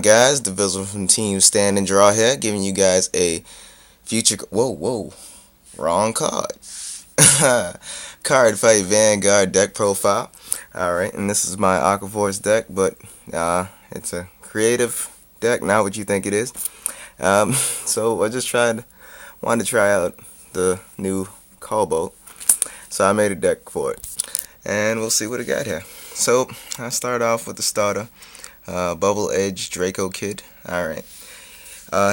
Guys, Dvzl from Team Stand and Draw here, giving you guys a future. Whoa, wrong card. Card Fight Vanguard deck profile. Alright, and this is my Aquaforce deck, but it's a creative deck, not what you think it is. So I just wanted to try out the new Cobalt, so I made a deck for it, and we'll see what it got here. So I start off with the starter. Bubble Edge Draco Kid. Alright.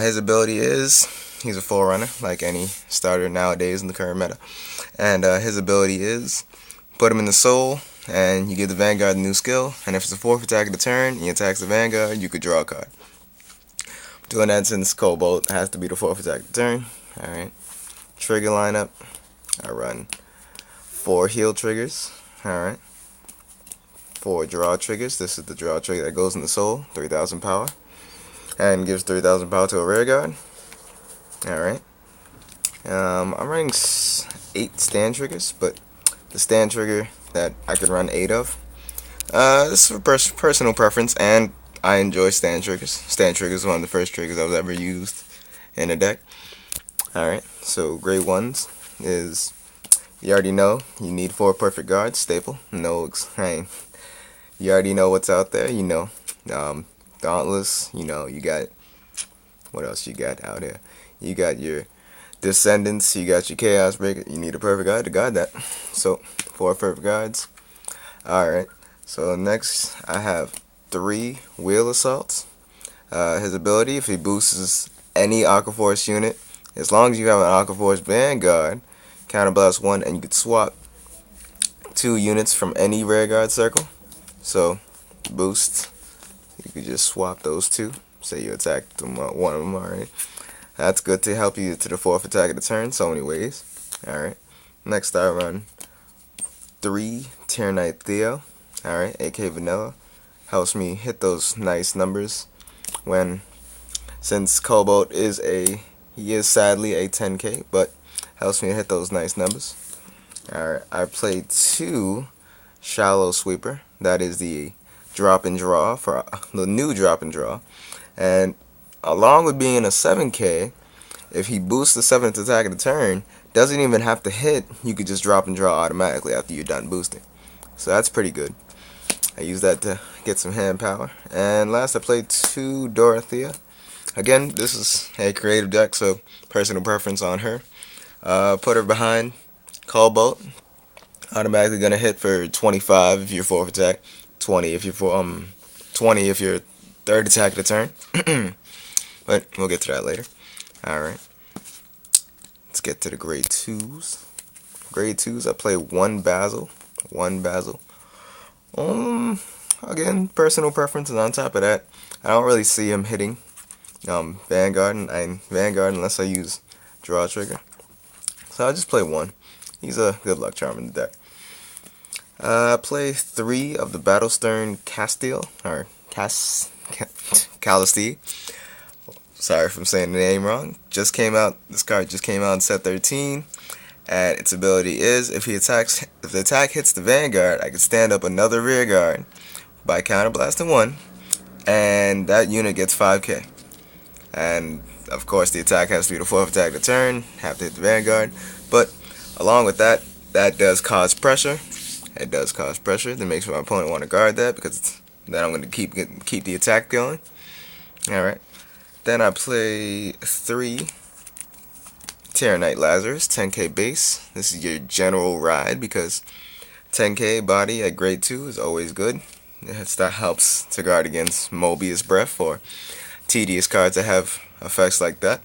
His ability is he's a forerunner, like any starter nowadays in the current meta. And his ability is put him in the soul, and you give the Vanguard a new skill. And if it's a fourth attack of the turn, he attacks the Vanguard, you could draw a card. Doing that since Cobalt has to be the fourth attack of the turn. Alright. Trigger lineup. I run 4 heal triggers. Alright. 4 draw triggers. This is the draw trigger that goes in the soul, 3000 power, and gives 3000 power to a rear guard. Alright. I'm running 8 stand triggers, but the stand trigger that I could run 8 of. This is for personal preference, and I enjoy stand triggers. Stand triggers is one of the first triggers I've ever used in a deck. Alright, so grade 1s is, you already know, you need 4 perfect guards, staple. No, you already know what's out there, you know. Dauntless, you know, you got, what else you got out here? You got your Descendants, you got your Chaos Breaker, you need a perfect guard to guard that. So, 4 perfect guards. Alright, so next I have 3 Wheel Assaults. His ability, if he boosts any Aquaforce unit, as long as you have an Aquaforce Vanguard, counterblast 1, and you could swap 2 units from any rear guard circle. So, boost, you could just swap those 2. Say you attacked them, one of them already. That's good to help you to the 4th attack of the turn, so many ways. Alright. Next I run 3 Tyrannite Theo. Alright, AK Vanilla. Helps me hit those nice numbers when, since Cobalt is he is sadly a 10k, but helps me hit those nice numbers. Alright, I played 2 Shallow Sweeper. That is the drop and draw for the new drop and draw. And along with being a 7k, if he boosts the 7th attack of the turn, doesn't even have to hit, you could just drop and draw automatically after you're done boosting. So that's pretty good. I use that to get some hand power. And last I played 2 Dorothea. Again, this is a creative deck, so personal preference on her. Put her behind Cobalt. Automatically gonna hit for 25 if you're 4th attack, 20 if you're 20 if you're 3rd attack of the turn. But we'll get to that later. Alright. Let's get to the grade 2s. Grade 2s, I play 1 Basil. 1 Basil. Again, personal preference, and on top of that, I don't really see him hitting Vanguard unless I use draw trigger. So I'll just play 1. He's a good luck charm in the deck. I play 3 of the Battlestern Castile, or Calistee. Sorry if I'm saying the name wrong. This card just came out in set 13. And its ability is, if the attack hits the Vanguard, I can stand up another rear guard by counterblasting 1, and that unit gets 5k. And of course the attack has to be the 4th attack of the turn, have to hit the Vanguard. But along with that, that does cause pressure. It does cause pressure that makes my opponent want to guard that, because then I'm going to keep the attack going. Alright. Then I play 3 Tyrannite Lazarus, 10k base. This is your general ride, because 10k body at grade 2 is always good. That helps to guard against Mobius Breath or tedious cards that have effects like that.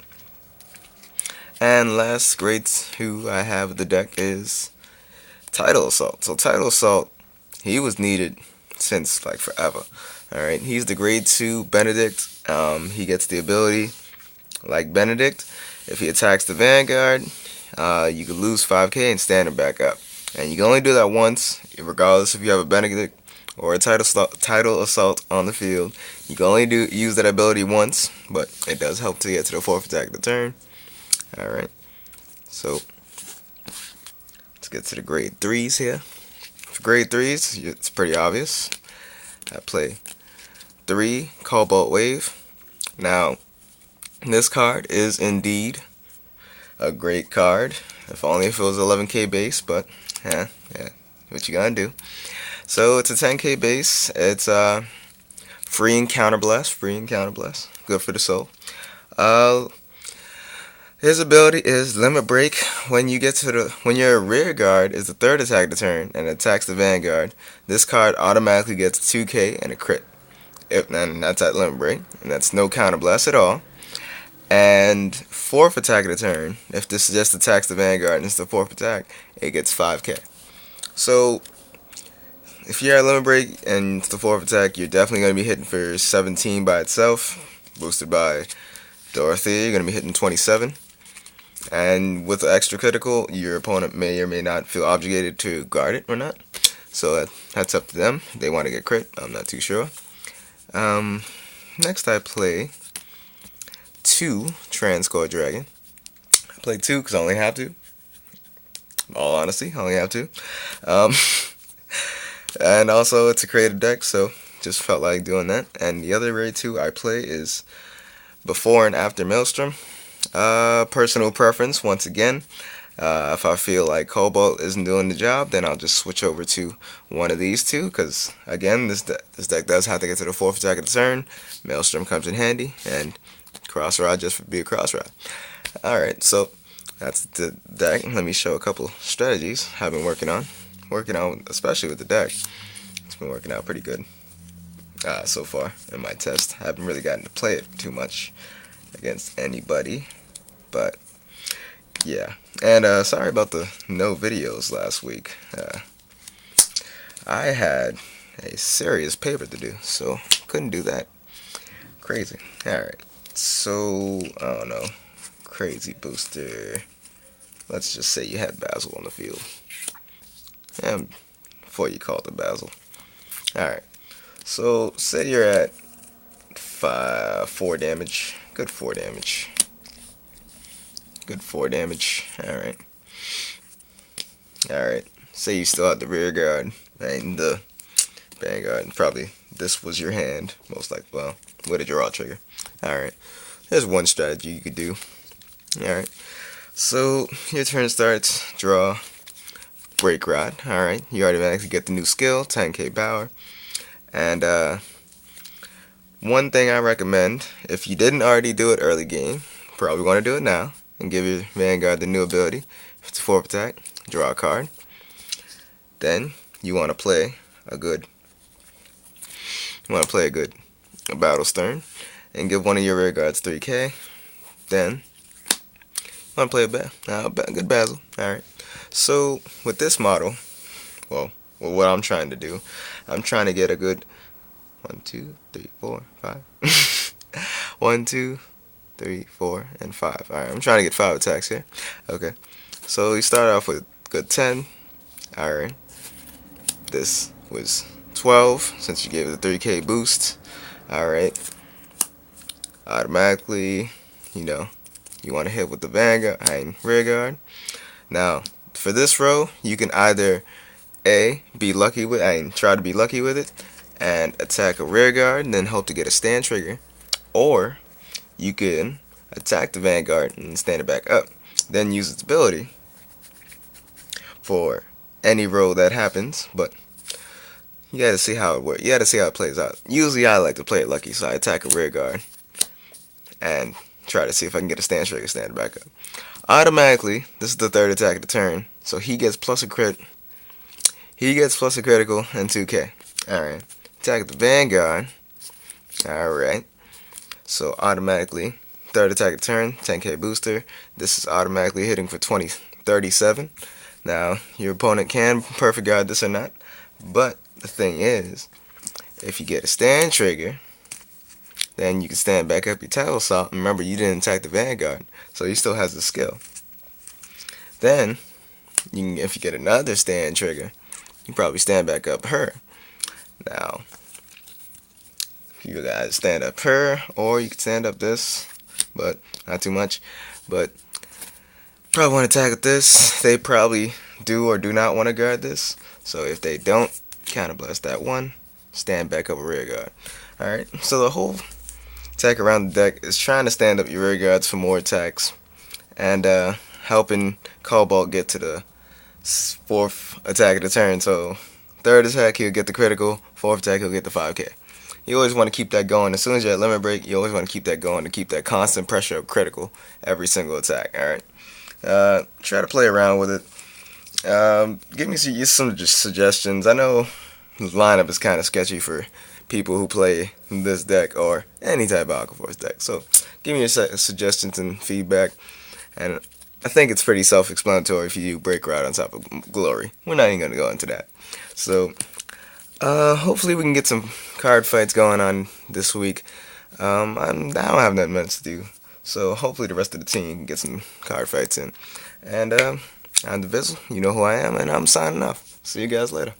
And last grade 2 I have of the deck is Tidal Assault. So Tidal Assault, he was needed since like forever. Alright, he's the grade 2 Benedict. He gets the ability like Benedict. If he attacks the Vanguard, you can lose 5k and stand him back up. And you can only do that once, regardless if you have a Benedict or a Tidal Assault on the field. You can only use that ability once, but it does help to get to the 4th attack of the turn. Alright, so let's get to the grade 3s here. For grade 3s, it's pretty obvious. I play 3 Cobalt Wave. Now, this card is indeed a great card. If only if it was 11k base, but yeah, what you gonna do? So it's a 10k base. It's free and counterblast, good for the soul. His ability is Limit Break. When your rear guard is the third attack of the turn and attacks the vanguard, this card automatically gets 2k and a crit. And that's at Limit Break, and that's no counterblast at all. And fourth attack of the turn, if this just attacks the vanguard and it's the fourth attack, it gets 5k. So if you're at Limit Break and it's the fourth attack, you're definitely going to be hitting for 17 by itself, boosted by Dorothea. You're going to be hitting 27. And with the extra critical, your opponent may or may not feel obligated to guard it or not. So that's up to them. If they want to get crit, I'm not too sure. Next I play 2 Transcore Dragon. I play 2 because I only have to. In all honesty, I only have to. And also it's a creative deck, so just felt like doing that. And the other raid 2 I play is Before and After Maelstrom. Personal preference, once again. If I feel like Cobalt isn't doing the job, then I'll just switch over to one of these two, because again, this deck does have to get to the fourth attack of the turn. Maelstrom comes in handy, and Cross Rod just for be a Cross Rod. Alright, so that's the deck. Let me show a couple strategies I've been working on, especially with the deck. It's been working out pretty good so far in my test. I haven't really gotten to play it too much against anybody, but yeah. And sorry about the no videos last week. I had a serious paper to do, so couldn't do that. Crazy. Alright, so I don't know, crazy booster. Let's just say you had Dvzl on the field, and before you called it Dvzl. Alright, so say you're at 4 damage. Good 4 damage. Alright. Say you still have the rear guard and the vanguard. Probably this was your hand, most likely. Well, with a draw trigger. Alright. There's one strategy you could do. Alright. So your turn starts, draw, Break Rod. Alright. You automatically get the new skill, 10k power. And one thing I recommend, if you didn't already do it early game, probably want to do it now, and give your vanguard the new ability. If it's a 4th attack, draw a card. Then you want to play a good Battle Stern, and give one of your rear guards 3k. Then you want to play a good Dvzl. Alright. So with this model, well, what I'm trying to do, I'm trying to get a good 1, 2, 3, 4, 5. 1, 2, 3, 4, and 5. Alright, I'm trying to get 5 attacks here. Okay. So you start off with good 10. Alright. This was 12 since you gave it a 3k boost. Alright. Automatically, you want to hit with the vanguard and rear guard. Now, for this row, you can either try to be lucky with it and attack a rear guard and then hope to get a stand trigger, or you can attack the vanguard and stand it back up, then use its ability for any roll that happens. But you gotta see how it works. You gotta see how it plays out. Usually I like to play it lucky, so I attack a rear guard and try to see if I can get a stand trigger, stand it back up. Automatically, this is the 3rd attack of the turn, so he gets plus a crit. He gets plus a critical and 2k. Alright. Attack the vanguard. Alright. So automatically, 3rd attack of turn, 10k booster. This is automatically hitting for 37. Now, your opponent can perfect guard this or not, but the thing is, if you get a stand trigger, then you can stand back up your Tidal Assault. Remember, you didn't attack the vanguard, so he still has the skill. Then, if you get another stand trigger, you probably stand back up her. Now, you guys stand up her, or you can stand up this, but not too much. But probably want to attack with this. They probably do or do not want to guard this. So if they don't, counterblast that one, stand back up a rear guard. Alright, so the whole attack around the deck is trying to stand up your rear guards for more attacks, and helping Cobalt get to the fourth attack of the turn. So third attack he'll get the critical, fourth attack he'll get the 5k. You always want to keep that going. As soon as you're at limit break, you always want to keep that going to keep that constant pressure of critical every single attack. Alright, try to play around with it. Give me some suggestions. I know the lineup is kind of sketchy for people who play this deck or any type of Aquaforce deck. So give me your suggestions and feedback. And I think it's pretty self-explanatory if you do Break Rod on top of Glory. We're not even going to go into that. So hopefully we can get some card fights going on this week. I don't have nothing much to do. So hopefully the rest of the team can get some card fights in. And I'm Dvzl, you know who I am, and I'm signing off. See you guys later.